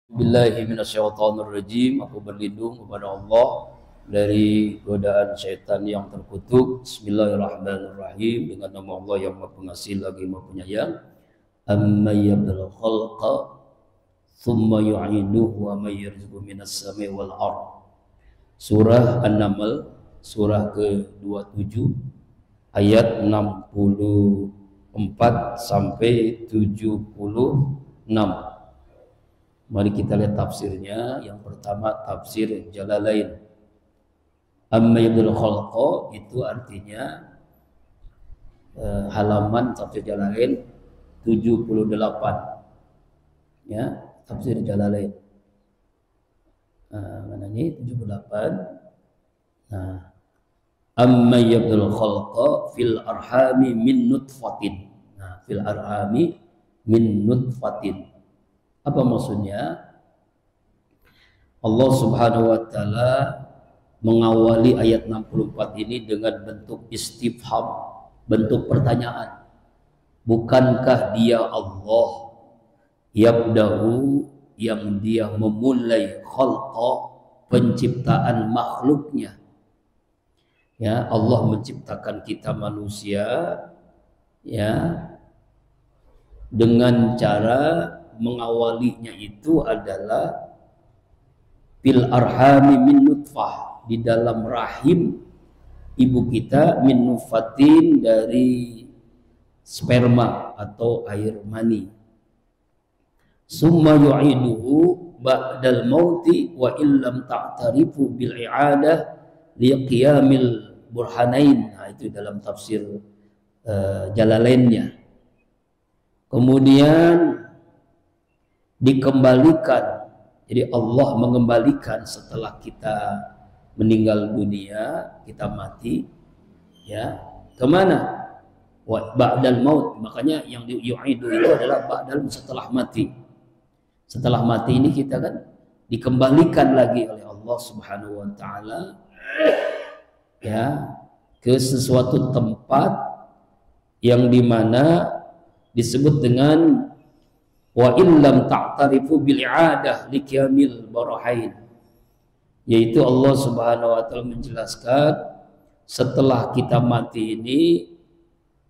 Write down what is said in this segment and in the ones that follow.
Billahi minasyaitonirrajim. Aku berlindung kepada Allah dari godaan syaitan yang terkutuk. Bismillahirrahmanirrahim. Dengan nama Allah yang Maha Pengasih lagi Maha Penyayang. Amman yabdal khalqa thumma yu'iduhu wa may yarzuqu minas sama'i wal ardh. Surah An-Naml, surah ke-27 ayat 64 sampai 76. Mari kita lihat tafsirnya. Yang pertama tafsir Jalalain. Amma yabdul khalqa itu artinya halaman tafsir Jalalain 78. Ya, tafsir Jalalain. Mana ini 78. Nah, amma yabdul khalqa fil arhami min nutfatin. Nah, fil arhami min nutfatin. Apa maksudnya? Allah Subhanahu wa taala mengawali ayat 64 ini dengan bentuk istifham, bentuk pertanyaan. Bukankah dia Allah yabda'u, yang dia memulai khalqa, penciptaan makhluknya. Ya, Allah menciptakan kita manusia ya dengan cara mengawalinya itu adalah fil arhami min nutfah, di dalam rahim ibu kita, min nutfatin, dari sperma atau air mani. Summa yu'iduhu ba'dal mauti wa illam ta'tarifu bil i'adah liqiyamil burhanain. Nah, itu dalam tafsir Jalalainnya. Kemudian dikembalikan. Jadi Allah mengembalikan setelah kita meninggal dunia, kita mati, ya, kemana? Ba'dal maut. Makanya yang yu'idu itu adalah ba'dal, setelah mati. Setelah mati ini kita kan dikembalikan lagi oleh Allah Subhanahu wa taala ya ke sesuatu tempat yang dimana disebut dengan wa illam ta'tarifu bil i'adah liqiyamil barahain, yaitu Allah Subhanahu wa taala menjelaskan setelah kita mati ini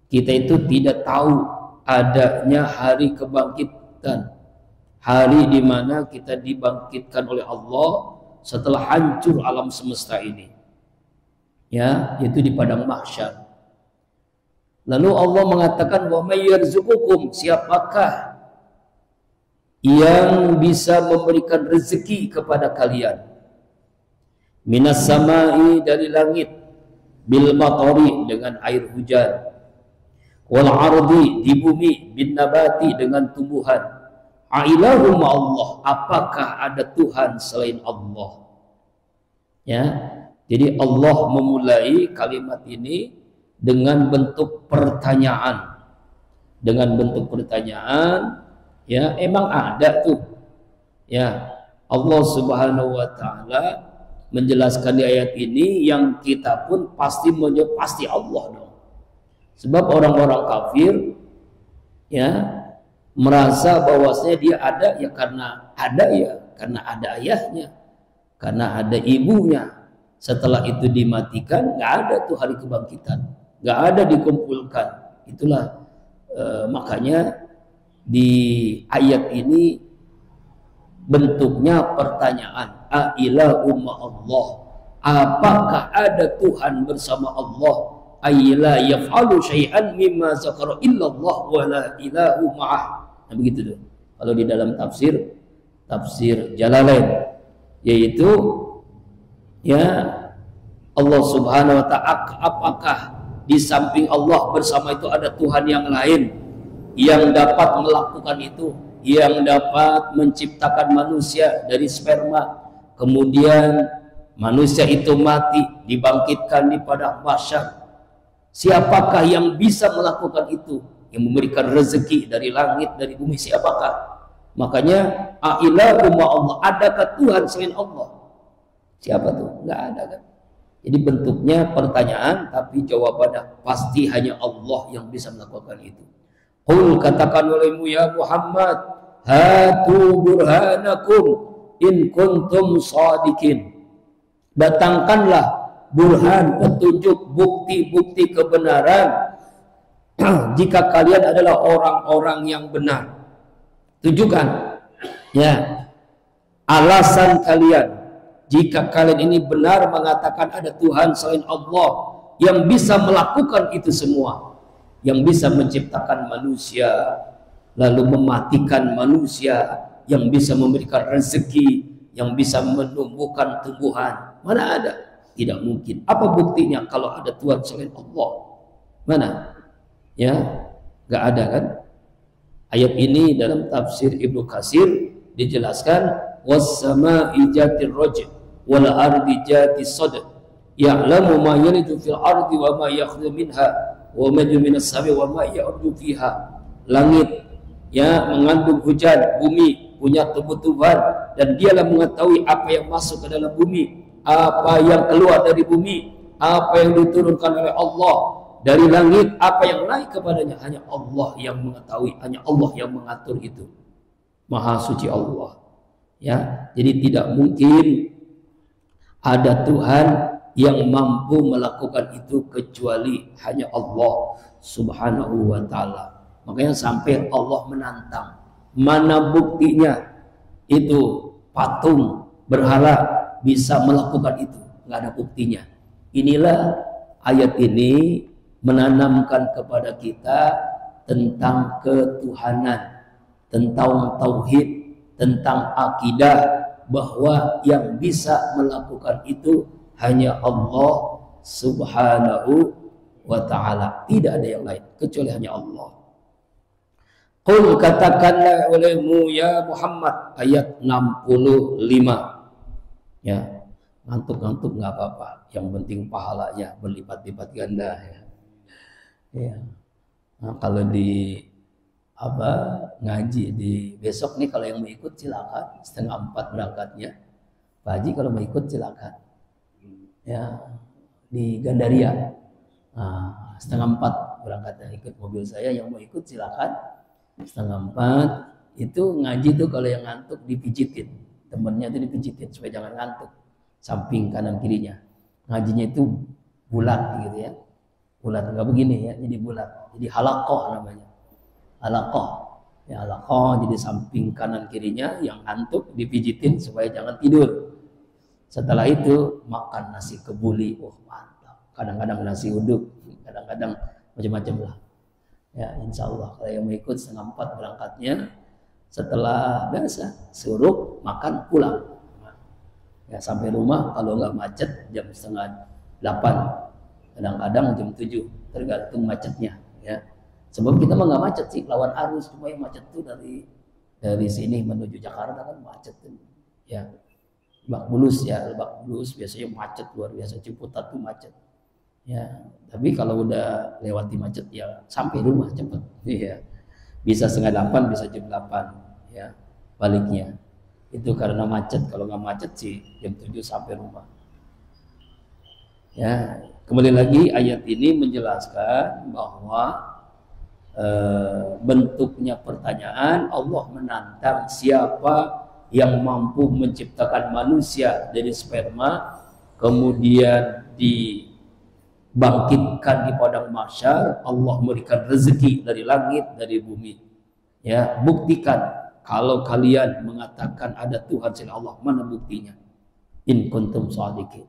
kita itu tidak tahu adanya hari kebangkitan, hari di mana kita dibangkitkan oleh Allah setelah hancur alam semesta ini, ya, yaitu di padang mahsyar. Lalu Allah mengatakan wa may yarzuqukum, siapakah yang bisa memberikan rezeki kepada kalian, minas samai, dari langit, bil matari, dengan air hujan, wal ardi, di bumi, bin nabati, dengan tumbuhan, ailahum Allah, apakah ada Tuhan selain Allah? Ya, jadi Allah memulai kalimat ini dengan bentuk pertanyaan, ya, emang ada tuh, ya. Allah Subhanahu wa taala menjelaskan di ayat ini yang kita pun pasti menjawab pasti Allah dong. Sebab orang-orang kafir ya merasa bahwasanya dia ada ya karena ada, ya karena ada ayahnya, karena ada ibunya. Setelah itu dimatikan, nggak ada tuh hari kebangkitan, nggak ada dikumpulkan. Itulah makanya di ayat ini bentuknya pertanyaan, ailahu ma'allah, apakah ada Tuhan bersama Allah, aila yaf'alu syai'an mimma zakara illallah wa la ilahu ma'ah. Nah, begitu tuh kalau di dalam tafsir Jalalain, yaitu ya Allah Subhanahu wa ta'ala, apakah di samping Allah bersama itu ada Tuhan yang lain yang dapat melakukan itu, yang dapat menciptakan manusia dari sperma, kemudian manusia itu mati, dibangkitkan di padang mahsyar. Siapakah yang bisa melakukan itu, yang memberikan rezeki dari langit, dari bumi? Siapakah? Makanya ailahu ma'allah, adakah Tuhan selain Allah? Siapa tuh? Nggak ada kan? Jadi bentuknya pertanyaan, tapi jawabannya pasti hanya Allah yang bisa melakukan itu. Qul, katakan olehmu ya Muhammad, hatu burhanakum in kuntum shadiqin. Datangkanlah burhan, petunjuk, bukti-bukti kebenaran jika kalian adalah orang-orang yang benar. Tunjukkan ya alasan kalian jika kalian ini benar mengatakan ada Tuhan selain Allah yang bisa melakukan itu semua, yang bisa menciptakan manusia lalu mematikan manusia, yang bisa memberikan rezeki, yang bisa menumbuhkan tumbuhan. Mana ada? Tidak mungkin. Apa buktinya kalau ada Tuhan selain Allah? Mana? Ya, nggak ada kan? Ayat ini dalam tafsir Ibnu Katsir dijelaskan was-sama'i jatir rajm wal ardi jatis sadq ya'lamu ma yalidu fil ardi wa ma yakhruju minha wa ma yajri minas sama'i wa ma ya'ruju fiha. Langit ya mengandung hujan, bumi punya tumbuh-tumbuhan, dan dialah mengetahui apa yang masuk ke dalam bumi, apa yang keluar dari bumi, apa yang diturunkan oleh Allah dari langit, apa yang naik kepadanya. Hanya Allah yang mengetahui, hanya Allah yang mengatur itu. Maha suci Allah. Ya, jadi tidak mungkin ada Tuhan yang mampu melakukan itu kecuali hanya Allah Subhanahu wa taala. Makanya sampai Allah menantang, mana buktinya itu patung berhala bisa melakukan itu? Nggak ada buktinya. Inilah ayat ini menanamkan kepada kita tentang ketuhanan, tentang tauhid, tentang akidah, bahwa yang bisa melakukan itu hanya Allah Subhanahu wa ta'ala. Tidak ada yang lain kecuali hanya Allah. Qul, katakanlah olehmu ya Muhammad, ayat 65. Ya, ngantuk-ngantuk nggak apa-apa, yang penting pahalanya berlipat-lipat ganda ya. Ya. Nah, kalau di ngaji di besok nih, kalau yang mau ikut silakan, 3:30 berangkatnya. Pak Haji kalau mau ikut silakan. Ya, di Gandaria. Nah, 3:30 berangkatnya, ikut mobil saya. Yang mau ikut silakan. 3:30 itu ngaji tuh, kalau yang ngantuk dipijitin, temennya tuh dipijitin supaya jangan ngantuk, samping kanan kirinya. Ngajinya itu bulat gitu ya, bulat, nggak begini ya, jadi bulat, jadi halaqah namanya, halaqah ya, halaqah. Jadi samping kanan kirinya yang ngantuk dipijitin supaya jangan tidur. Setelah itu makan nasi kebuli, mantap. Kadang-kadang nasi uduk, kadang-kadang macam-macam lah. Ya, insya Allah kalau yang mau ikut 3:30 berangkatnya, setelah biasa suruh makan pulang. Ya, sampai rumah kalau nggak macet jam 7:30, kadang-kadang jam 7, tergantung macetnya. Ya, sebab kita mah nggak macet sih, lawan arus. Cuma yang macet tuh dari sini menuju Jakarta kan macet tuh. Ya, Lebak Bulus ya, Lebak Bulus biasanya macet luar biasa, Ciputat tuh macet. Ya, tapi kalau udah lewati macet ya sampai rumah cepat. Iya. Bisa 7:30, bisa jam 8 ya baliknya. Itu karena macet. Kalau nggak macet sih jam 7 sampai rumah. Ya, kembali lagi ayat ini menjelaskan bahwa bentuknya pertanyaan, Allah menantang siapa yang mampu menciptakan manusia dari sperma, kemudian dibangkitkan di padang mahsyar, Allah memberikan rezeki dari langit, dari bumi. Ya, buktikan kalau kalian mengatakan ada Tuhan selain Allah, mana buktinya? In kuntum shadiqin.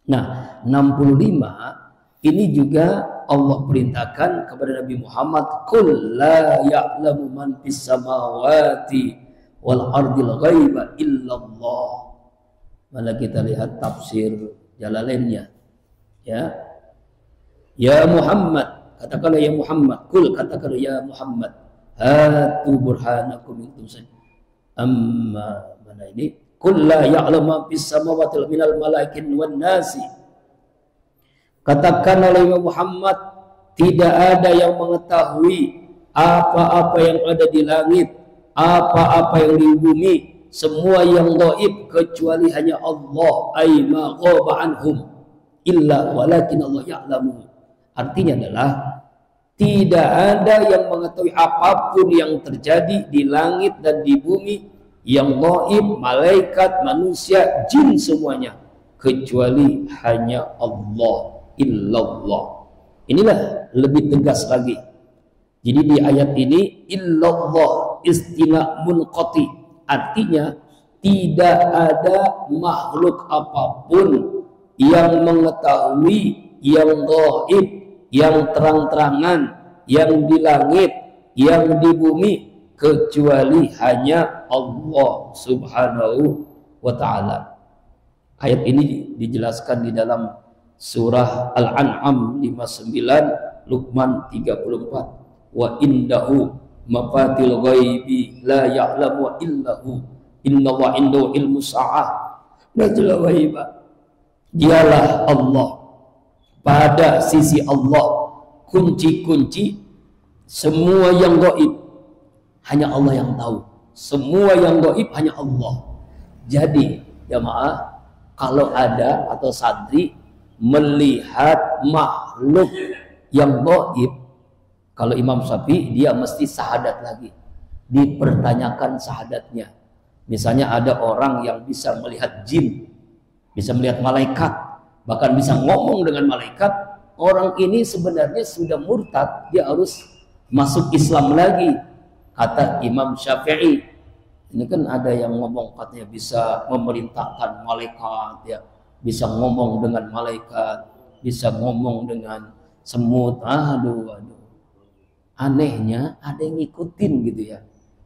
Nah, 65 ini juga Allah perintahkan kepada Nabi Muhammad, qul la ya'lamu man fis samawati wal ardil ghaiba illallah. Mana kita lihat tafsir Jalalainnya. Ya Muhammad, katakanlah ya Muhammad, qul, katakanlah ya Muhammad, hatu burhanakum in kuntum amma, mana ini, qul la ya'lamu ma fis samawati minal malaikin wan nasi. Katakan oleh Muhammad, tidak ada yang mengetahui apa-apa yang ada di langit, apa-apa yang di bumi, semua yang gaib kecuali hanya Allah. Ai ma ghaba anhum illa walakin Allah ya'lamu. Artinya adalah Tidak ada yang mengetahui apapun yang terjadi di langit dan di bumi, yang gaib, malaikat, manusia, jin semuanya, kecuali hanya Allah, illallah. Inilah lebih tegas lagi. Jadi di ayat ini illallah istina munqati, artinya tidak ada makhluk apapun yang mengetahui yang gaib, yang terang-terangan, yang di langit, yang di bumi, kecuali hanya Allah subhanahu wa ta'ala. Ayat ini dijelaskan di dalam surah Al-An'am 59, Luqman 34. Wa indahu mafatil ghaibi la ya'lamu illahu innallaha indahu ilmu sa'ah la ghaiba. Dialah Allah, pada sisi Allah kunci-kunci semua yang gaib, hanya Allah yang tahu. Semua yang gaib hanya Allah. Jadi jamaah, kalau ada atau santri melihat makhluk yang gaib, kalau Imam Syafi'i dia mesti syahadat lagi, dipertanyakan syahadatnya. Misalnya ada orang yang bisa melihat jin, bisa melihat malaikat, bahkan bisa ngomong dengan malaikat, orang ini sebenarnya sudah murtad, dia harus masuk Islam lagi, kata Imam Syafi'i. Ini kan ada yang ngomong katanya bisa memerintahkan malaikat, ya, bisa ngomong dengan malaikat, bisa ngomong dengan semut. Aduh, anehnya ada yang ngikutin gitu ya.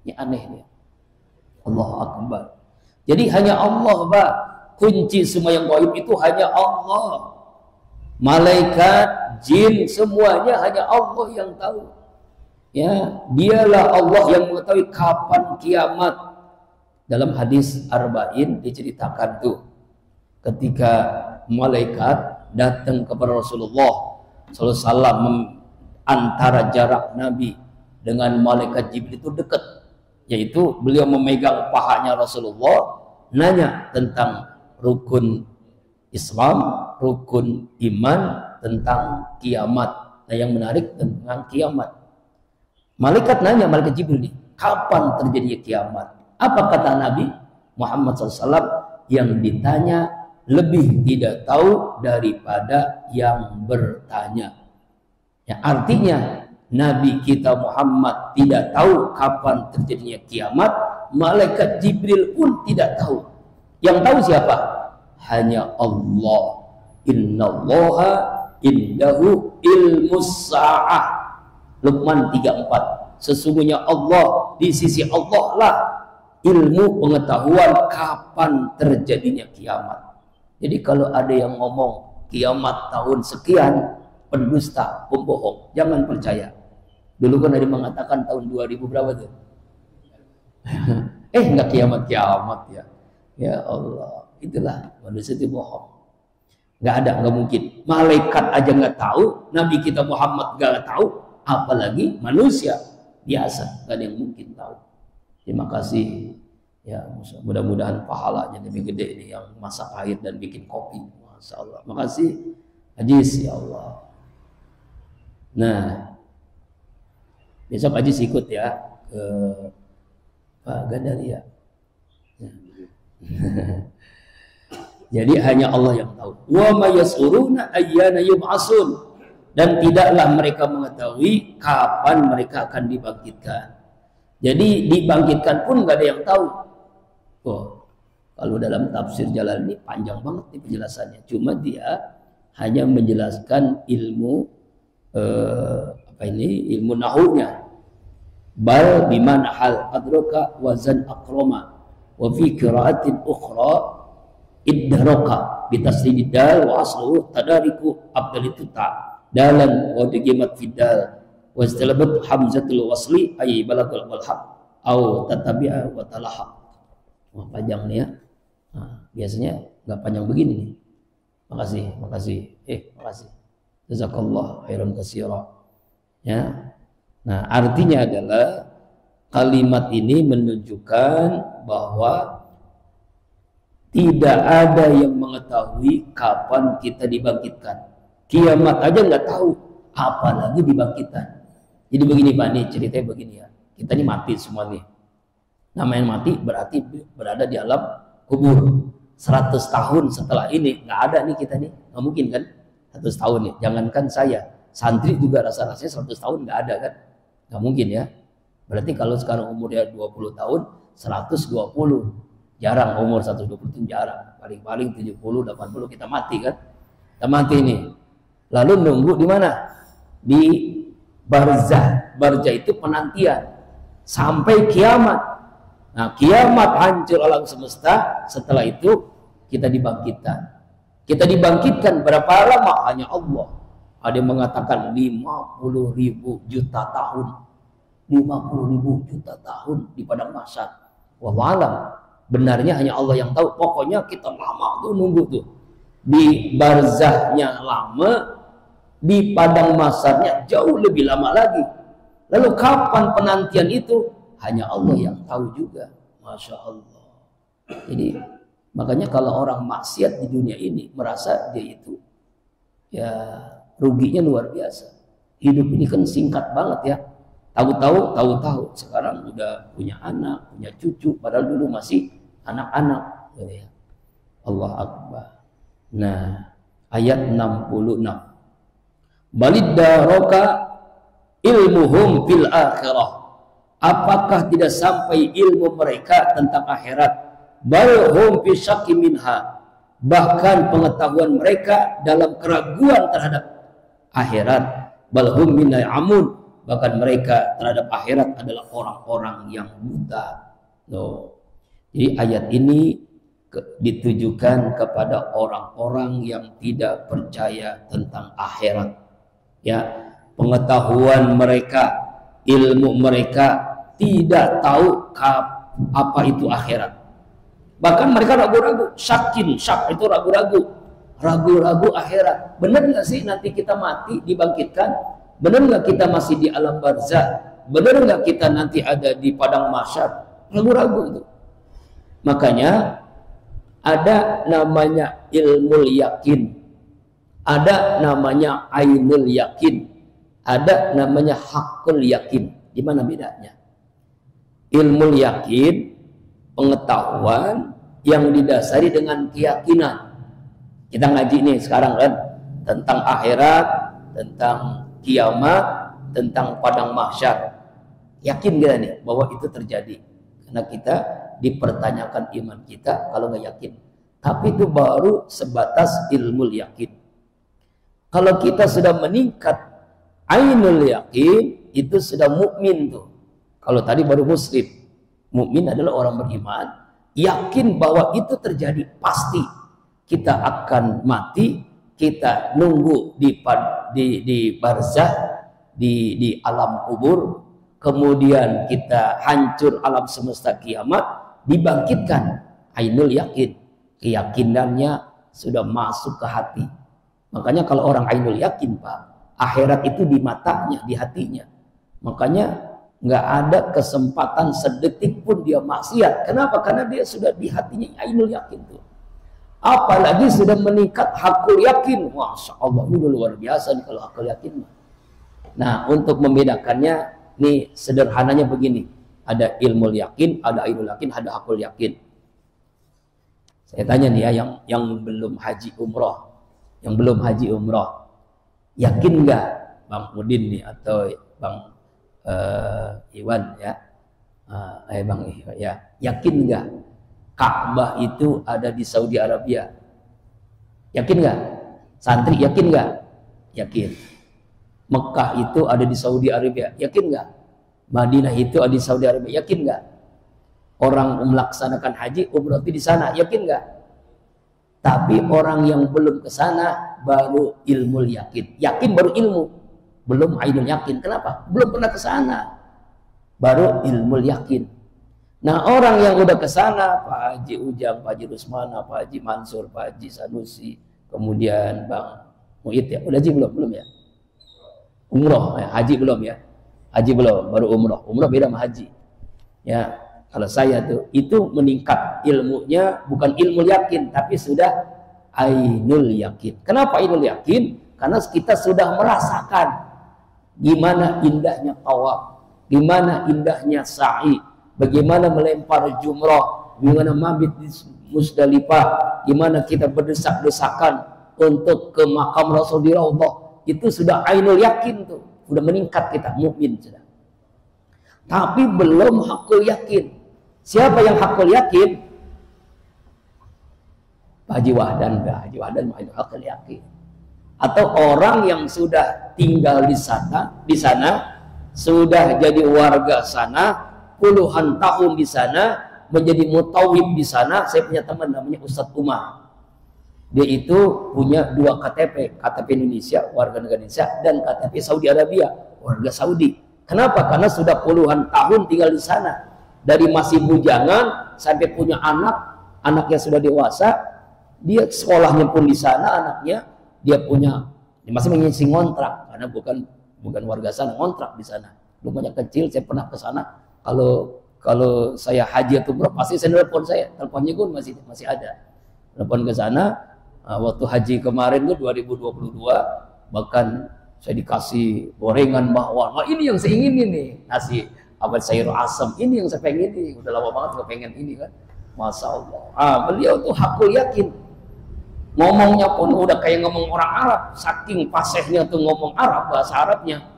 Ini anehnya. Allahu Akbar. Jadi hanya Allah, Pak. Kunci semua yang gaib itu hanya Allah. Malaikat, jin, semuanya hanya Allah yang tahu. Ya, dialah Allah yang mengetahui kapan kiamat. Dalam hadis Arba'in diceritakan tuh, ketika malaikat datang kepada Rasulullah SAW, antara jarak Nabi dengan malaikat Jibril itu dekat, yaitu beliau memegang pahanya Rasulullah, nanya tentang rukun Islam, rukun iman, tentang kiamat. Nah, yang menarik tentang kiamat, malaikat nanya, malaikat Jibril nih, kapan terjadinya kiamat? Apa kata Nabi Muhammad SAW? Yang ditanya lebih tidak tahu daripada yang bertanya. Ya, artinya Nabi kita Muhammad tidak tahu kapan terjadinya kiamat, malaikat Jibril pun tidak tahu. Yang tahu siapa? Hanya Allah. Innallaha indahu ilmus sa'ah. Luqman 34. Sesungguhnya Allah, di sisi Allah lah ilmu pengetahuan kapan terjadinya kiamat. Jadi kalau ada yang ngomong kiamat tahun sekian, pendusta, pembohong, jangan percaya. Dulu kan ada yang mengatakan tahun 2000 berapa tuh? Enggak kiamat-kiamat ya. Ya Allah, itulah manusia itu bohong. Enggak ada, enggak mungkin. Malaikat aja enggak tahu, Nabi kita Muhammad enggak tahu, apalagi manusia biasa, enggak ada yang mungkin tahu. Terima kasih. Ya, mudah-mudahan pahalanya lebih gede ini yang masak air dan bikin kopi. Masya Allah. Makasih Ajis, ya Allah. Nah, besok Ajis ikut ya ke Pak Gandaria. Jadi hanya Allah yang tahu. Wa ma yas'uruna ayyana yub'atsun, dan tidaklah mereka mengetahui kapan mereka akan dibangkitkan. Jadi dibangkitkan pun nggak ada yang tahu. Oh, kalau dalam tafsir Jalalaini panjang banget nih penjelasannya. Cuma dia hanya menjelaskan ilmu ilmu nahunya. Bal bimana hal adraka wazan akroma. Wa fi qira'atin ukhra iddaraka bitasdid dal wa asluhu tadariku abdalitu ta dalan wa digimat fidal wa istalabat hamzatul wasli ay balagul wal haq au tatabi'a wa talahaq. Wah, panjang nih ya. Nah, biasanya nggak panjang begini nih. Makasih. Makasih. Jazakallah khairan katsira. Ya. Nah, artinya adalah kalimat ini menunjukkan bahwa tidak ada yang mengetahui kapan kita dibangkitkan. Kiamat aja nggak tahu, apalagi dibangkitkan. Jadi begini Pak, nih ceritanya begini ya. Kita ini mati semua nih. Namanya mati berarti berada di alam kubur. 100 tahun setelah ini nggak ada nih kita nih, nggak mungkin kan? 100 tahun nih. Jangankan saya, santri juga rasa-rasanya 100 tahun nggak ada kan? Nggak mungkin ya. Berarti kalau sekarang umurnya 20 tahun, 120. Jarang umur 120 itu jarang. Paling-paling 70, 80 kita mati kan? Kita mati nih. Lalu nunggu di mana? Di barzah. Barzah itu penantian sampai kiamat. Nah, kiamat hancur alam semesta. Setelah itu kita dibangkitkan. Kita dibangkitkan berapa lama? Hanya Allah. Ada yang mengatakan 50.000 juta tahun. 50.000 juta tahun di padang mahsyar. Wallahualam. Benarnya hanya Allah yang tahu. Pokoknya kita lama tuh nunggu tuh. Di barzahnya lama, di padang mahsyarnya jauh lebih lama lagi. Lalu kapan penantian itu? Hanya Allah yang tahu juga. Masya Allah. Jadi makanya kalau orang maksiat di dunia ini merasa dia itu ya ruginya luar biasa. Hidup ini kan singkat banget ya. Tahu-tahu sekarang udah punya anak, punya cucu, padahal dulu masih anak-anak. Ya. Allah Akbar. Nah, ayat 66. Baliddaroka ilmuhum fil akhirah. Apakah tidak sampai ilmu mereka tentang akhirat? Balhum fi syakki minha. Bahkan pengetahuan mereka dalam keraguan terhadap akhirat. Balhum minna amun. Bahkan mereka terhadap akhirat adalah orang-orang yang buta. No. Jadi ayat ini ditujukan kepada orang-orang yang tidak percaya tentang akhirat. Ya, pengetahuan mereka, ilmu mereka tidak tahu apa itu akhirat. Bahkan mereka ragu-ragu. Syak itu ragu-ragu akhirat. Benar nggak sih nanti kita mati dibangkitkan? Benar nggak kita masih di alam barzah? Benar nggak kita nanti ada di padang mahsyar? Ragu-ragu itu. Makanya ada namanya ilmu yakin, ada namanya ainul yakin, ada namanya hakul yakin. Di mana bedanya? Ilmu yakin, pengetahuan yang didasari dengan keyakinan. Kita ngaji nih sekarang kan tentang akhirat, tentang kiamat, tentang padang mahsyar. Yakin kita nih bahwa itu terjadi. Karena kita dipertanyakan iman kita kalau nggak yakin. Tapi itu baru sebatas ilmu yakin. Kalau kita sudah meningkat ainul yakin, itu sudah mukmin tuh. Kalau tadi baru muslim. Mukmin adalah orang beriman, yakin bahwa itu terjadi pasti. Kita akan mati, kita nunggu di barzah, di alam kubur, kemudian kita hancur alam semesta kiamat, dibangkitkan. Ainul yakin, keyakinannya sudah masuk ke hati. Makanya kalau orang ainul yakin Pak, akhirat itu di matanya, di hatinya. Makanya nggak ada kesempatan sedetik pun dia maksiat. Kenapa? Karena dia sudah di hatinya ainul yakin tuh. Apalagi sudah meningkat hakul yakin. Masya Allah, ini luar biasa nih kalau hakul yakin. Nah, untuk membedakannya, nih sederhananya begini. Ada ilmu yakin, ada ainul yakin, ada hakul yakin. Saya tanya nih ya, yang belum haji umroh, yakin nggak Bang Udin nih atau Bang Iwan ya, Bang Iwan ya, yakin nggak Ka'bah itu ada di Saudi Arabia? Yakin nggak? Santri yakin nggak? Yakin. Mekah itu ada di Saudi Arabia, yakin nggak? Madinah itu ada di Saudi Arabia, yakin nggak? Orang melaksanakan haji umrah di sana, yakin nggak? Tapi orang yang belum ke sana baru ilmu yakin. Yakin baru ilmu, belum ainul yakin. Kenapa? Belum pernah ke sana. Baru ilmu yakin. Nah, orang yang udah ke sana, Pak Haji Ujang, Pak Haji Rusmana, Pak Haji Mansur, Pak Haji Sanusi, kemudian Bang Muid ya. Udah haji belum ya? Umroh, ya. Haji belum ya? Haji belum, baru umroh. Umroh beda sama haji. Ya, kalau saya tuh itu meningkat ilmunya bukan ilmu yakin, tapi sudah ainul yakin. Kenapa ainul yakin? Karena kita sudah merasakan gimana indahnya tawaf, gimana indahnya sa'i, bagaimana melempar jumrah, gimana mabit di Musdalifah, gimana kita berdesak-desakan untuk ke makam Rasul di Raudhah. Itu sudah ainul yakin tuh, sudah meningkat kita mukmin sudah. Tapi belum hakul yakin. Siapa yang hakul yakin? Haji Wahdan enggak, Haji Wahdan itu hakul yakin. Atau orang yang sudah tinggal di sana, sudah jadi warga sana, puluhan tahun di sana, menjadi mutawib di sana. Saya punya teman namanya Ustadz Umar. Dia itu punya 2 KTP, KTP Indonesia, warga negara Indonesia, dan KTP Saudi Arabia, warga Saudi. Kenapa? Karena sudah puluhan tahun tinggal di sana. Dari masih bujangan sampai punya anaknya sudah dewasa, dia sekolahnya pun di sana, anaknya, dia punya, dia masih mengisi ngontrak, karena bukan warga sana, ngontrak di sana. Rumahnya kecil, saya pernah ke sana. Kalau saya haji atau umrah, pasti saya telepon teleponnya pun masih ada. Telepon ke sana. Waktu haji kemarin tuh 2022, bahkan saya dikasih gorengan bakwan. Wah, ini yang saya ingin nih, nasi apa sayur asam, ini yang saya pengen ini. Udah lama banget saya pengen ini kan. Masya Allah. Beliau tuh hakul yakin. Ngomongnya pun udah kayak ngomong orang Arab, saking fasihnya tuh ngomong Arab, bahasa Arabnya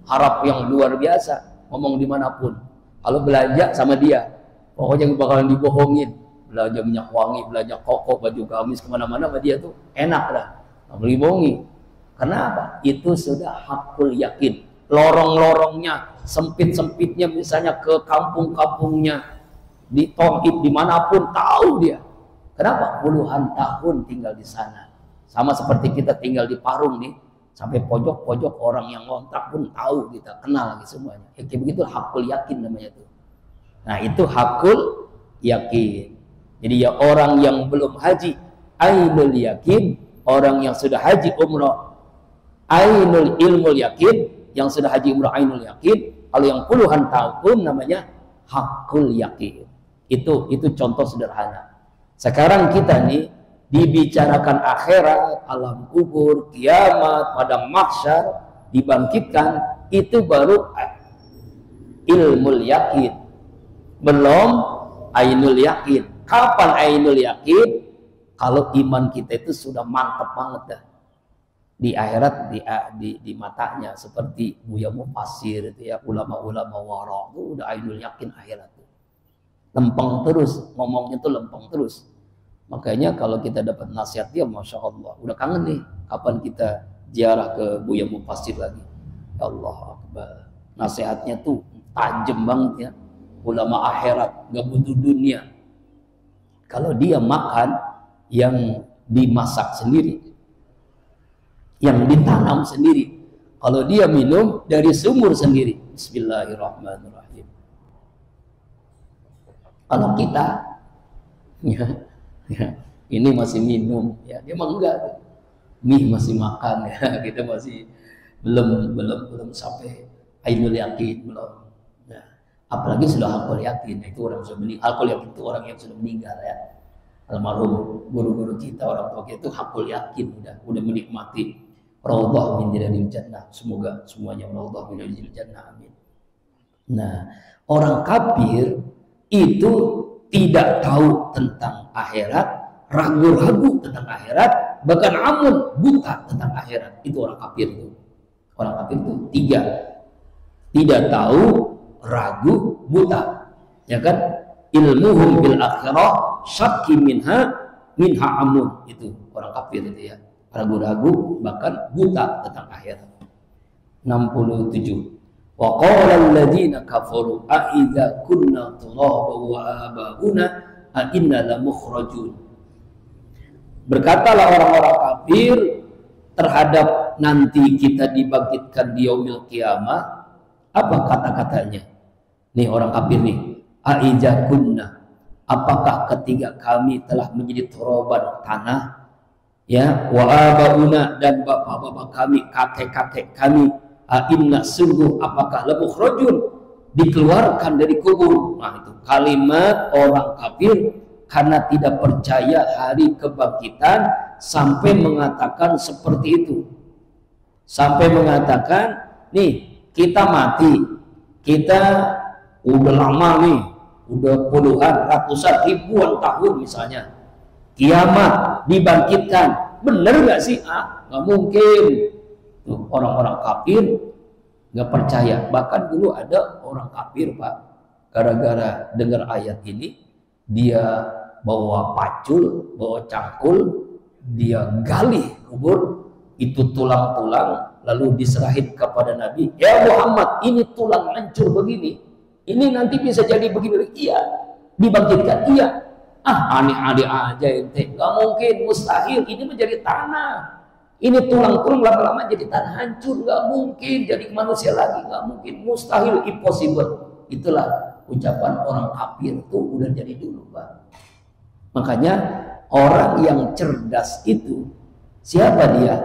Arab yang luar biasa, ngomong dimanapun. Kalau belanja sama dia, pokoknya bakalan dibohongin. Belanja minyak wangi, belanja koko, baju gamis kemana-mana sama dia tuh enak lah, nggak boleh bohongi. Kenapa? Itu sudah hakul yakin. Lorong-lorongnya, sempit-sempitnya, misalnya ke kampung-kampungnya, di Tauhid dimanapun tahu dia. Kenapa? Puluhan tahun tinggal di sana. Sama seperti kita tinggal di Parung nih, sampai pojok-pojok orang yang ngontrak pun tahu, kita kenal lagi semuanya. Ya, kayak begitu hakul yakin namanya tuh. Nah itu hakul yakin. Jadi ya orang yang belum haji ainul yakin, orang yang sudah haji umrah ainul ilmul yakin, yang sudah haji umrah ainul yakin. Kalau yang puluhan tahun namanya hakul yakin. Itu contoh sederhana. Sekarang kita nih dibicarakan akhirat, alam kubur, kiamat, pada mahsyar, dibangkitkan, itu baru ilmul yakin, belum ainul yakin. Kapan ainul yakin? Kalau iman kita itu sudah mantap banget dah di akhirat, di matanya, seperti Buya Mufassir itu ya, ulama-ulama wara itu udah ainul yakin akhirat. Lempeng terus ngomongnya tuh, lempeng terus. Makanya kalau kita dapat nasihat dia, masya Allah, udah kangen nih kapan kita ziarah ke Buya Mufassir lagi. Ya Allah Akbar, nasihatnya tuh tajam banget ya. Ulama akhirat, gak butuh dunia. Kalau dia makan yang dimasak sendiri, yang ditanam sendiri, kalau dia minum dari sumur sendiri, bismillahirrahmanirrahim. Kalau kita ya, ini masih minum, ya dia mah enggak, mie masih makan ya, kita masih belum sampai ainul yakin, belum. Apalagi sudah hakul yakin, itu orang sudah meninggal. Hakul yakin itu orang yang sudah meninggal ya. Almarhum guru-guru kita, orang tua kita itu hakul yakin, udah menikmati raudhah min riyadil jannah. Semoga semuanya raudhah min riyadil jannah, amin. Nah, orang kafir itu tidak tahu tentang akhirat, ragu-ragu tentang akhirat, bahkan amun buta tentang akhirat. Itu orang kafir itu. Orang kafir itu tidak tahu, ragu, buta, ya kan? Ilmuhum bil akhirah syakki minha amun. Itu orang kafir itu ya, ragu-ragu bahkan buta tentang akhirat. 67. Wa qala alladziina kafaru a idza kunna turaban wa abauna a inna la mukhrajun. Berkatalah orang-orang kafir terhadap nanti kita dibangkitkan di yaumil kiamah. Apa kata-katanya? Nih orang kafir nih. A'iza kunna, apakah ketika kami telah menjadi turaban tanah, ya, wa abauna, dan bapak-bapak kami, kakek-kakek kami, inna sungguh apakah la mukhrajun, dikeluarkan dari kubur. Nah itu kalimat orang kafir karena tidak percaya hari kebangkitan, sampai mengatakan seperti itu, sampai mengatakan nih, kita mati, kita udah lama nih, udah puluhan, ratusan, ribuan tahun misalnya, kiamat, dibangkitkan, bener nggak sih? Nggak mungkin. Orang-orang kafir nggak percaya. Bahkan dulu ada orang kafir, Pak, gara-gara dengar ayat ini, dia bawa pacul, bawa cangkul, dia gali kubur itu tulang-tulang, lalu diserahin kepada Nabi. Ya Muhammad, ini tulang hancur begini, ini nanti bisa jadi begini. Iya, dibangkitkan. Iya. Aneh-aneh aja ente, nggak mungkin, mustahil. Ini menjadi tanah, ini tulang-tulang lama-lama jadi tanah hancur, nggak mungkin jadi manusia lagi, nggak mungkin, mustahil, impossible. Itulah ucapan orang kafir itu udah jadi dulu, Pak. Makanya orang yang cerdas itu siapa dia?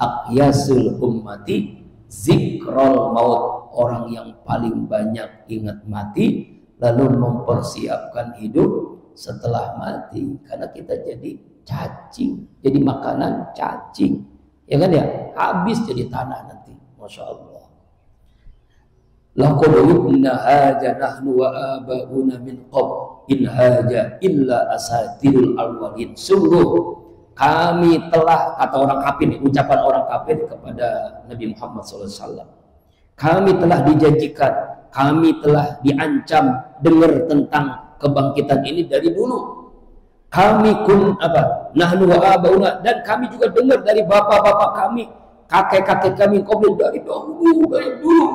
Aqyasul ummati zikrul maut, orang yang paling banyak ingat mati lalu mempersiapkan hidup setelah mati. Karena kita jadi cacing, jadi makanan cacing, ya kan ya, habis jadi tanah nanti. Masya Allah. Laqad inna haja nahnu wa abauna min qabl in haja illa asatirul awwalin. Sungguh kami telah, kata orang kafir, ucapan orang kafir kepada Nabi Muhammad SAW, kami telah dijanjikan, kami telah diancam dengar tentang kebangkitan ini dari dulu. Kami nahnu wa abauna, dan kami juga dengar dari bapak-bapak kami, kakek-kakek kami, qabl, dari dahulu, dari dulu.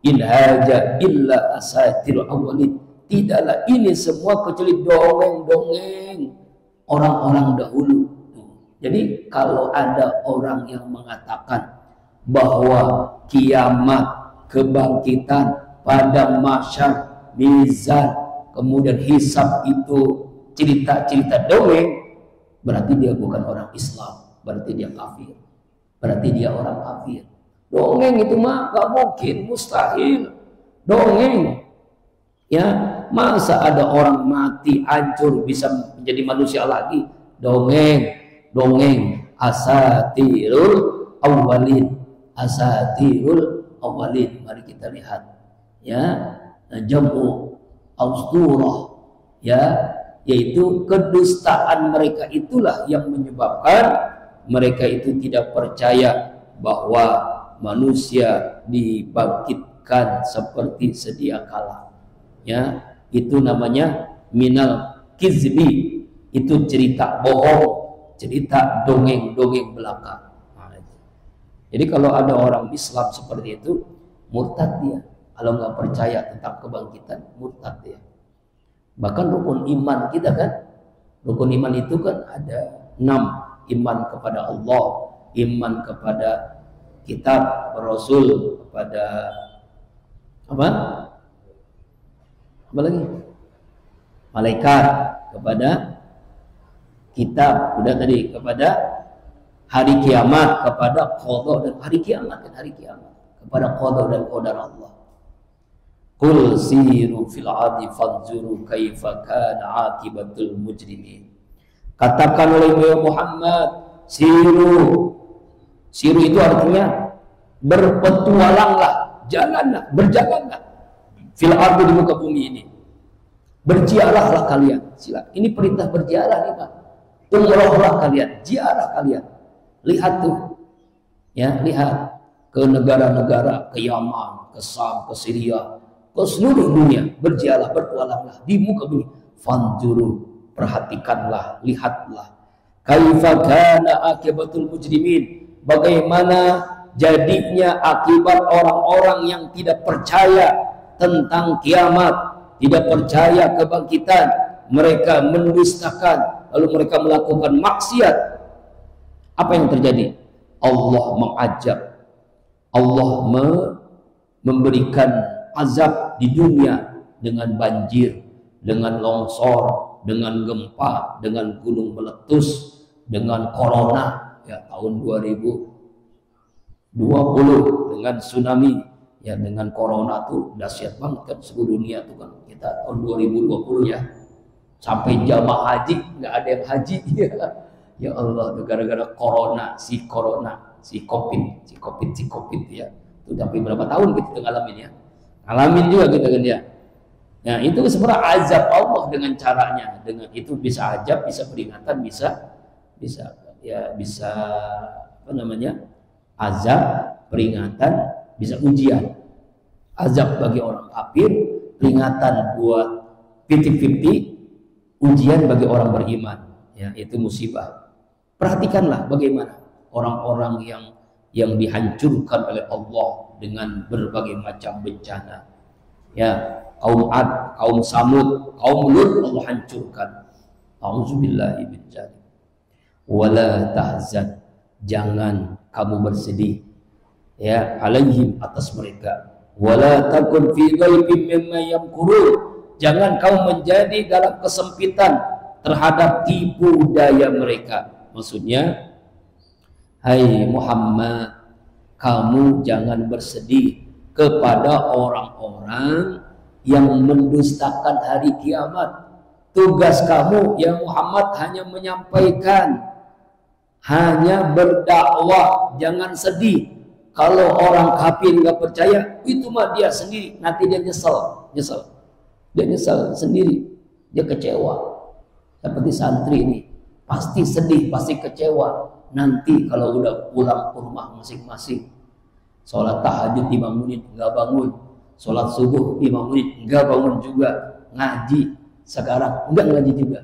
In haja illa asatirul awwalin, tidaklah ini semua kecuali dongeng-dongeng orang-orang dahulu. Jadi kalau ada orang yang mengatakan bahwa kiamat, kebangkitan, pada mahsyar, mizan, kemudian hisab itu cerita-cerita dongeng, berarti dia bukan orang Islam, berarti dia kafir, berarti dia orang kafir. Dongeng itu mah gak mungkin, mustahil. Dongeng, ya, masa ada orang mati hancur bisa menjadi manusia lagi? Dongeng, dongeng. Asatirul awwalin, asatirul awwalin. Mari kita lihat, ya, jamu austurah, ya, yaitu kedustaan mereka itulah yang menyebabkan mereka itu tidak percaya bahwa manusia dibangkitkan seperti sedia kala. Ya, itu namanya minal kizbi, itu cerita bohong, cerita dongeng-dongeng belaka. Jadi kalau ada orang Islam seperti itu, murtad dia. Kalau nggak percaya tentang kebangkitan, murtad dia. Bahkan rukun iman kita kan, rukun iman itu kan ada 6. Iman kepada Allah, iman kepada kitab, Rasul, kepada apa lagi? Malaikat, kepada kitab, udah tadi, kepada hari kiamat, kepada qada dan hari kiamat, kan hari kiamat, kepada qada dan qadar Allah. Qul siru fil ardi fanzuru kaifa kana aqibatul mujrimin. Katakan oleh Muhammad, siru itu artinya berpetualanglah, jalanlah, berjalanlah fil ardi, di muka bumi ini. Berziarahlah kalian. Sila. Ini perintah berziarah nih, Pak. Umrohlah kalian, ziarah kalian. Lihat tuh. Ya, lihat ke negara-negara, ke Yaman, ke Sam, ke Syria, ke seluruh dunia. Berziarah, bertualanglah di muka bumi. Fanzuru, perhatikanlah, lihatlah. Kaifa kana akibatul mujrimin, bagaimana jadinya akibat orang-orang yang tidak percaya tentang kiamat, tidak percaya kebangkitan. Mereka mendustakan, lalu mereka melakukan maksiat. Apa yang terjadi? Allah mengajab, Allah memberikan azab di dunia dengan banjir, dengan longsor, dengan gempa, dengan gunung meletus, dengan corona, ya, tahun 2020 dengan tsunami, ya, dengan corona tuh dahsyat banget kan, seluruh dunia tuh kan. Kita tahun 2020 ya, sampai jamaah haji nggak ada yang haji, ya, ya Allah, gara-gara corona, si covid ya, Itu tapi berapa tahun kita ngalamin ya, ngalamin juga kita kan ya. Nah itu sebenarnya azab Allah dengan caranya, dengan itu bisa azab, bisa peringatan, bisa apa namanya, azab, peringatan, bisa ujian. Azab bagi orang kafir, peringatan buat 50-50, ujian bagi orang beriman. Ya, itu musibah. Perhatikanlah bagaimana orang-orang yang dihancurkan oleh Allah dengan berbagai macam bencana. Ya, kaum Ad, kaum Samud, kaum Lut Allah hancurkan. Auzubillahi min dzalik. Wala tahzan, jangan kamu bersedih ya alaihim, atas mereka. Wala takun fi dhaifin mimma yamkurun, jangan kamu menjadi dalam kesempitan terhadap tipu daya mereka. Maksudnya, hai Muhammad, kamu jangan bersedih kepada orang-orang yang mendustakan hari kiamat. Tugas kamu ya Muhammad hanya menyampaikan, hanya berdakwah. Jangan sedih kalau orang kafir nggak percaya, itu mah dia sendiri, nanti dia nyesel, dia nyesel sendiri, dia kecewa. Seperti santri ini pasti sedih, pasti kecewa nanti kalau udah pulang ke rumah masing-masing. Sholat tahajud dibangunin nggak bangun, sholat subuh dibangunin nggak bangun juga, ngaji sekarang nggak ngaji juga.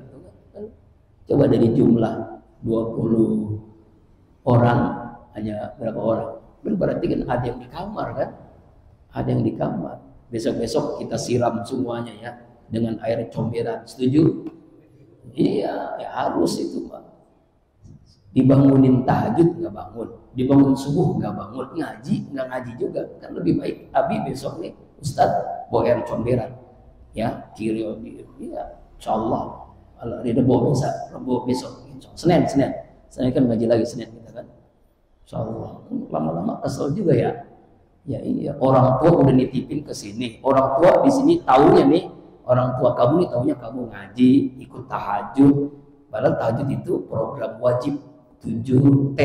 Coba dari jumlah 20 orang hanya berapa orang? Berarti kan ada yang di kamar kan? Ada yang di kamar. Besok-besok kita siram semuanya ya dengan air comberan. Setuju? Iya, ya harus itu Pak. Dibangunin tahajud nggak bangun, dibangun subuh nggak bangun, nggak ngaji juga. Kan lebih baik Abi besok nih Ustadz bawa air comberan. Ya, kiri ya, insyaallah. Kalau Rebo besok, Senin kan ngaji lagi Senin kita kan. Insyaallah. Lama-lama kesel juga ya. Ya iya, orang tua udah nitipin ke sini. Orang tua di sini taunya nih, orang tua kamu nih taunya kamu ngaji, ikut tahajud. Padahal tahajud itu program wajib 7T.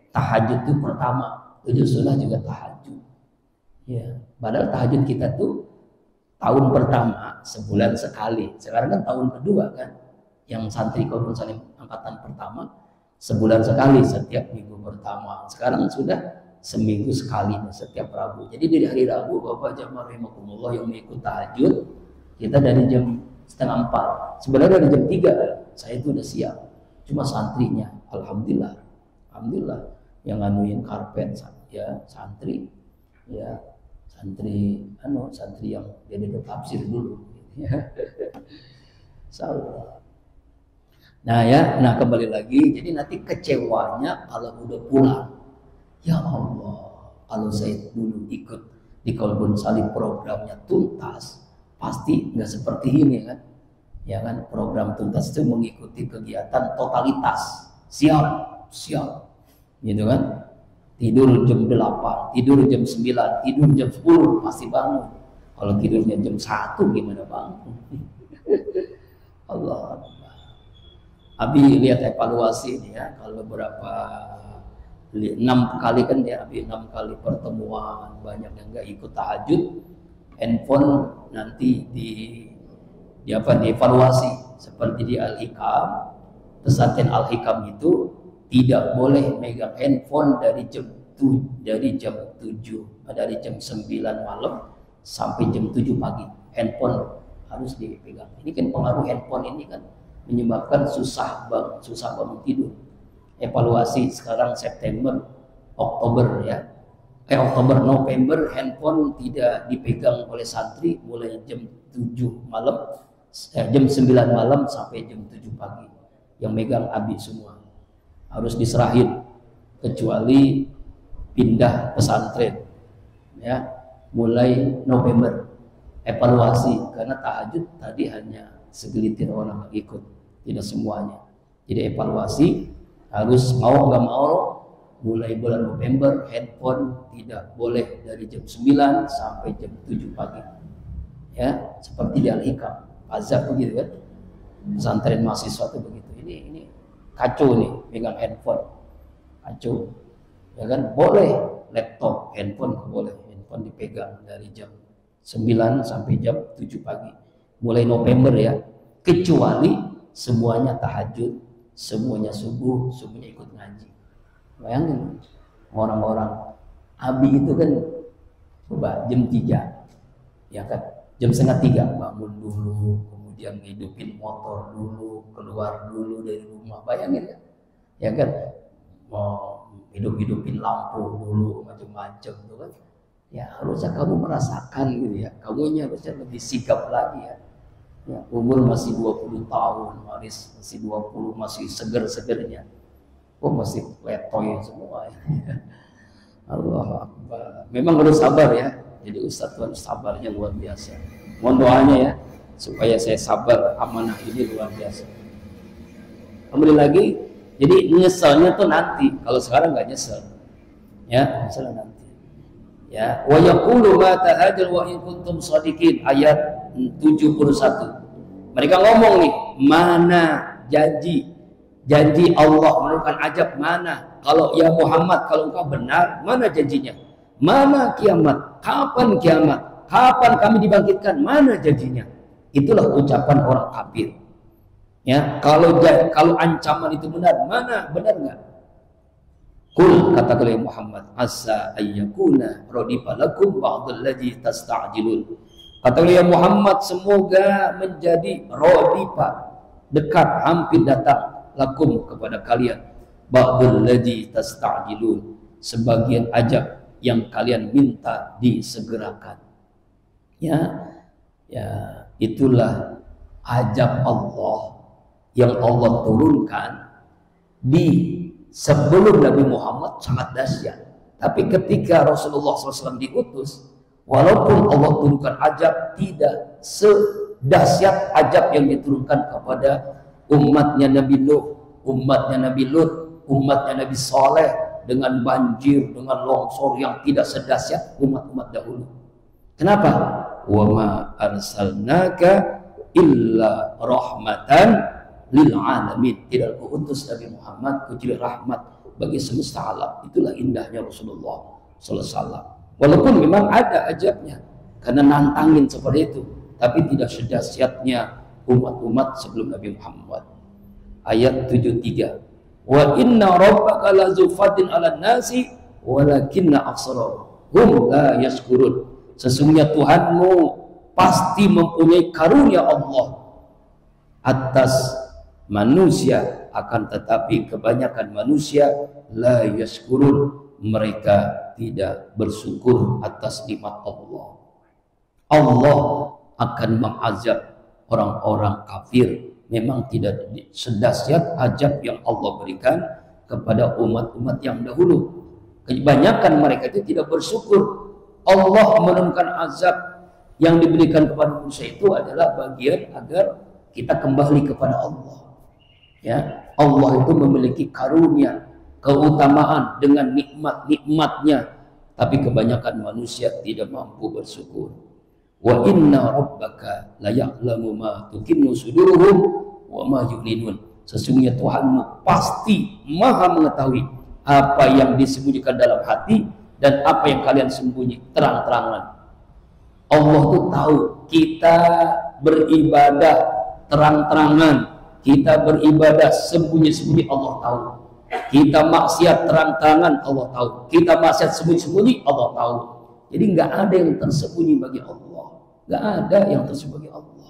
Tahajud itu pertama, 7 sunnah juga tahajud. Ya, padahal tahajud kita tuh tahun pertama sebulan sekali. Sekarang kan tahun kedua kan. Yang santri Qaulun Salim angkatan pertama sebulan sekali setiap minggu pertama. Sekarang sudah seminggu sekali setiap Rabu. Jadi dari hari Rabu Bapak jamaah rahimakumullah yang mengikut tahajud, kita dari jam 3:30. Sebenarnya dari jam 3 saya itu udah siap. Cuma santrinya alhamdulillah yang nganuin karpet ya santri yang jadi tafsir dulu ya. Nah kembali lagi, jadi nanti kecewanya kalau udah pulang, ya Allah, kalau saya dulu ikut di Qaulun Salim programnya tuntas, pasti nggak seperti ini kan, ya kan. Program tuntas itu mengikuti kegiatan totalitas, siap, gitu kan. Tidur jam 8, tidur jam 9, tidur jam 10 pasti bangun. Kalau tidurnya jam 1 gimana bangun? Allah. Abi lihat evaluasi ini ya, kalau berapa 6 kali kan ya Abi 6 kali pertemuan, banyak yang nggak ikut tahajud, handphone nanti dievaluasi seperti di Al-Hikam, pesantren Al-Hikam itu tidak boleh megang handphone dari jam 7 9 malam sampai jam 7 pagi. Handphone harus dipegang. Ini kan pengaruh handphone ini kan menyebabkan susah bangun tidur. Evaluasi sekarang September, Oktober ya. November handphone tidak dipegang oleh santri mulai jam 7 malam, jam 9 malam sampai jam 7 pagi. Yang megang Abi semua. Harus diserahin kecuali pindah pesantren. Ya, mulai November evaluasi karena tahajud tadi hanya segelitir orang ikut, tidak semuanya. Jadi evaluasi harus mau nggak mau mulai bulan November handphone tidak boleh dari jam 9 sampai jam 7 pagi. Ya, seperti di Al-Hikam, azab begitu kan. Pesantren mahasiswa itu begitu. Ini kacau nih pegang handphone. Kacau. Ya kan? Boleh laptop, handphone boleh. handphone dipegang dari jam 9 sampai jam 7 pagi. Mulai November ya. Kecuali semuanya tahajud, semuanya subuh, semuanya ikut ngaji. Bayangin orang-orang Abi itu kan coba jam 3 ya kan, jam setengah 3 bangun dulu, kemudian ngidupin motor dulu, keluar dulu dari rumah. Bayangin ya kan, mau hidup-hidupin lampu dulu, macam-macam tuh kan. Ya harusnya kamu merasakan gitu ya, kamunya harusnya lebih sigap lagi ya. Ya, umur masih 20 tahun, masih 20, masih seger-segernya. Kok masih letoy semua ya. Allah Akbar. Memang harus sabar ya. Jadi Ustadz harus sabarnya luar biasa. Mohon doanya ya, supaya saya sabar, amanah ini luar biasa. Kembali lagi, jadi nyeselnya tuh nanti. Kalau sekarang nggak nyesel, ya nyesel nanti. Ya, wa yaqulu ma tahajjal wa in kuntum shadiqin, ayat 71. Mereka ngomong nih, mana janji Allah menurunkan azab, mana? Kalau ya Muhammad, kalau engkau benar, mana janjinya? Mana kiamat? Kapan kiamat? Kapan kami dibangkitkan? Mana janjinya? Itulah ucapan orang kafir. Ya, kalau ancaman itu benar, mana? Benar nggak? Kul, kata oleh Muhammad, asa ayyakuna radifa lakum ba'dal ladzi tasta'jilun. Kata oleh Muhammad, semoga menjadi radifa, dekat, hampir datang, lakum, kepada kalian, ba'dal ladzi tasta'jilun, sebagian ajab yang kalian minta disegerakan. Ya, itulah ajab Allah yang Allah turunkan di sebelum Nabi Muhammad sangat dahsyat. Tapi ketika Rasulullah SAW diutus, walaupun Allah turunkan azab, tidak sedahsyat azab yang diturunkan kepada umatnya Nabi Nuh, umatnya Nabi Lut, umatnya Nabi Saleh, dengan banjir, dengan longsor yang tidak sedahsyat umat-umat dahulu. Kenapa? Wa ma arsalnaka illa rahmatan lil alamin. Tidak kuutus Nabi Muhammad kecuali rahmat bagi semesta alam. Itulah indahnya Rasulullah sallallahu alaihi wasallam. Walaupun memang ada ajabnya karena nantangin seperti itu, tapi tidak sedahsyatnya umat-umat sebelum Nabi Muhammad. Ayat 73. Wa inna rabbaka lazufatin 'alan nasi walakinna aksarahum la yashkurun. Sesungguhnya Tuhanmu pasti mempunyai karunia Allah atas manusia, akan tetapi kebanyakan manusia la yashkurun, mereka tidak bersyukur atas nikmat Allah. Allah akan mengazab orang-orang kafir. Memang tidak sedahsyat azab yang Allah berikan kepada umat-umat yang dahulu. Kebanyakan mereka itu tidak bersyukur. Allah menurunkan azab yang diberikan kepada manusia itu adalah bagian agar kita kembali kepada Allah. Ya, Allah itu memiliki karunia, keutamaan dengan nikmat-nikmatnya, tapi kebanyakan manusia tidak mampu bersyukur. Wa inna rabbaka la ya'lamu ma tukinnu suduruhum wa ma yu'linun. Sesungguhnya Tuhanmu pasti maha mengetahui apa yang disembunyikan dalam hati dan apa yang kalian sembunyi terang-terangan. Allah tuh tahu kita beribadah terang-terangan, kita beribadah sembunyi-sembunyi, Allah tahu. Kita maksiat terang-terangan, Allah tahu. Kita maksiat sembunyi-sembunyi, Allah tahu. Jadi nggak ada yang tersembunyi bagi Allah. Nggak ada yang tersembunyi Allah.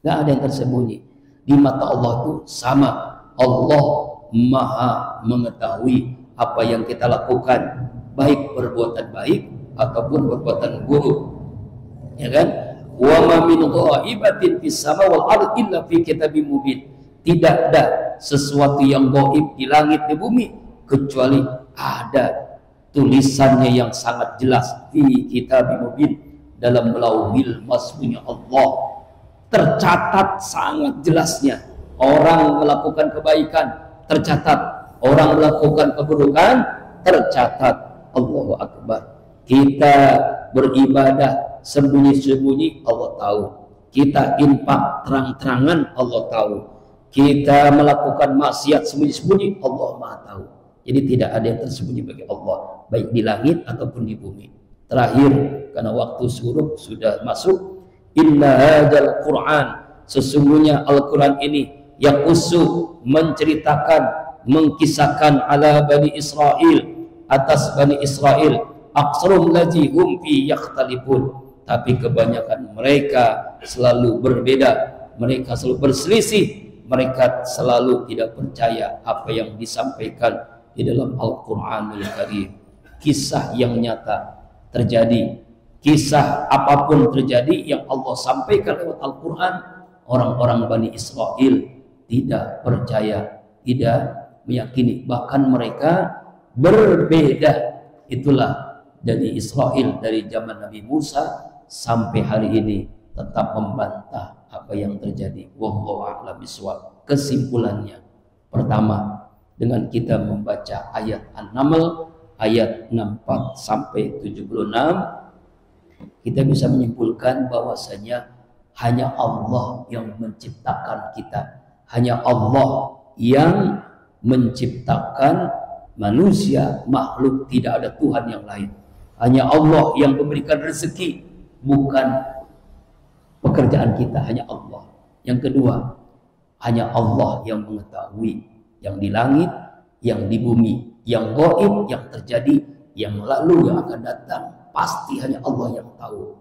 Nggak ada yang tersembunyi. Di mata Allah itu sama. Allah maha mengetahui apa yang kita lakukan, baik perbuatan baik ataupun perbuatan buruk. Ya kan? Wa ma min ghaibatin fis sama wal ardi illa fi kitabim mubin. Tidak ada sesuatu yang gaib di langit di bumi kecuali ada tulisannya yang sangat jelas fi kitabim mubin, dalam lauhil mahfuz Allah, tercatat sangat jelasnya. Orang melakukan kebaikan tercatat, orang melakukan keburukan tercatat. Allahu Akbar. Kita beribadah sembunyi-sembunyi, Allah tahu. Kita infak terang-terangan, Allah tahu. Kita melakukan maksiat sembunyi-sembunyi, Allah maha tahu. Jadi tidak ada yang tersembunyi bagi Allah, baik di langit ataupun di bumi. terakhir karena waktu suruh sudah masuk. Inna hadzal Qur'an, sesungguhnya Al-Quran ini yang usuh menceritakan, mengkisahkan ala Bani Israel, atas Bani Israel, aktsarum ladzi hum fi yakhtalifun, tapi kebanyakan mereka selalu berbeda, mereka selalu berselisih, mereka selalu tidak percaya apa yang disampaikan di dalam Al-Quranul Karim. Kisah yang nyata terjadi, kisah apapun terjadi yang Allah sampaikan lewat Al-Quran, orang-orang Bani Israel tidak percaya, tidak meyakini, bahkan mereka berbeda. Itulah dari Israel dari zaman Nabi Musa sampai hari ini tetap membantah apa yang terjadi. Wallahu a'lam bishawab. Kesimpulannya, pertama, dengan kita membaca ayat An-Naml ayat 64 sampai 76, kita bisa menyimpulkan bahwasanya hanya Allah yang menciptakan kita, hanya Allah yang menciptakan manusia, makhluk, tidak ada Tuhan yang lain. Hanya Allah yang memberikan rezeki, bukan pekerjaan kita, hanya Allah. Yang kedua, hanya Allah yang mengetahui yang di langit, yang di bumi, yang gaib, yang terjadi, yang lalu, yang akan datang, pasti hanya Allah yang tahu.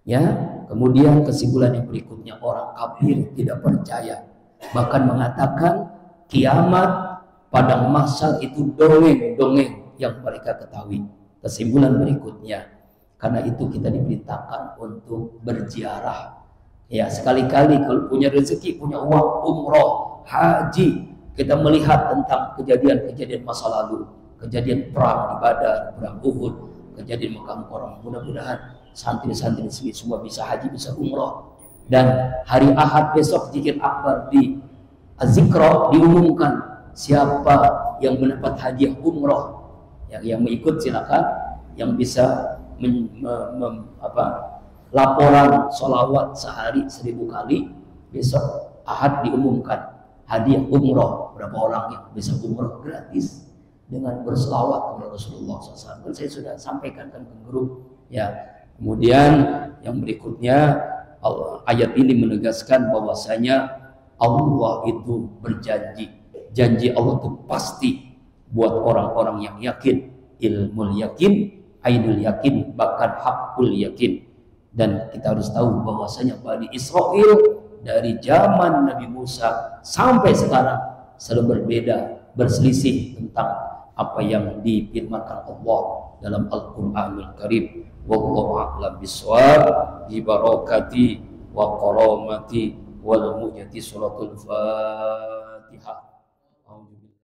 Ya, kemudian kesimpulan yang berikutnya, orang kafir tidak percaya, bahkan mengatakan kiamat, padang mahsyar itu dongeng-dongeng yang mereka ketahui. Kesimpulan berikutnya, karena itu kita diberitakan untuk berziarah. Ya, sekali-kali kalau punya rezeki, punya uang, umroh, haji, kita melihat tentang kejadian-kejadian masa lalu, kejadian perang di Badar, perang Uhud, kejadian Mekah Mukarramah. Mudah-mudahan santri-santri sini semua bisa haji, bisa umroh. Dan hari Ahad besok zikir akbar di Az-Zikra diumumkan siapa yang mendapat hadiah umroh. Yang mengikut silakan, yang bisa laporan sholawat sehari 1000 kali, besok Ahad diumumkan hadiah umroh, berapa orang yang bisa umroh gratis dengan berselawat kepada Rasulullah SAW. Saya sudah sampaikan kan ke grup ya. Kemudian yang berikutnya, ayat ini menegaskan bahwasanya Allah itu berjanji, janji Allah itu pasti buat orang-orang yang yakin, ilmul yakin, ainul yakin, bahkan hakul yakin. Dan kita harus tahu bahwasanya Bani Israel dari zaman Nabi Musa sampai sekarang selalu berbeda, berselisih tentang apa yang difirmankan Allah dalam Al-Quranul Karim. Wallahu a'lam bishawab, bi barakati wa karamati wal mujati suratul Fatihah.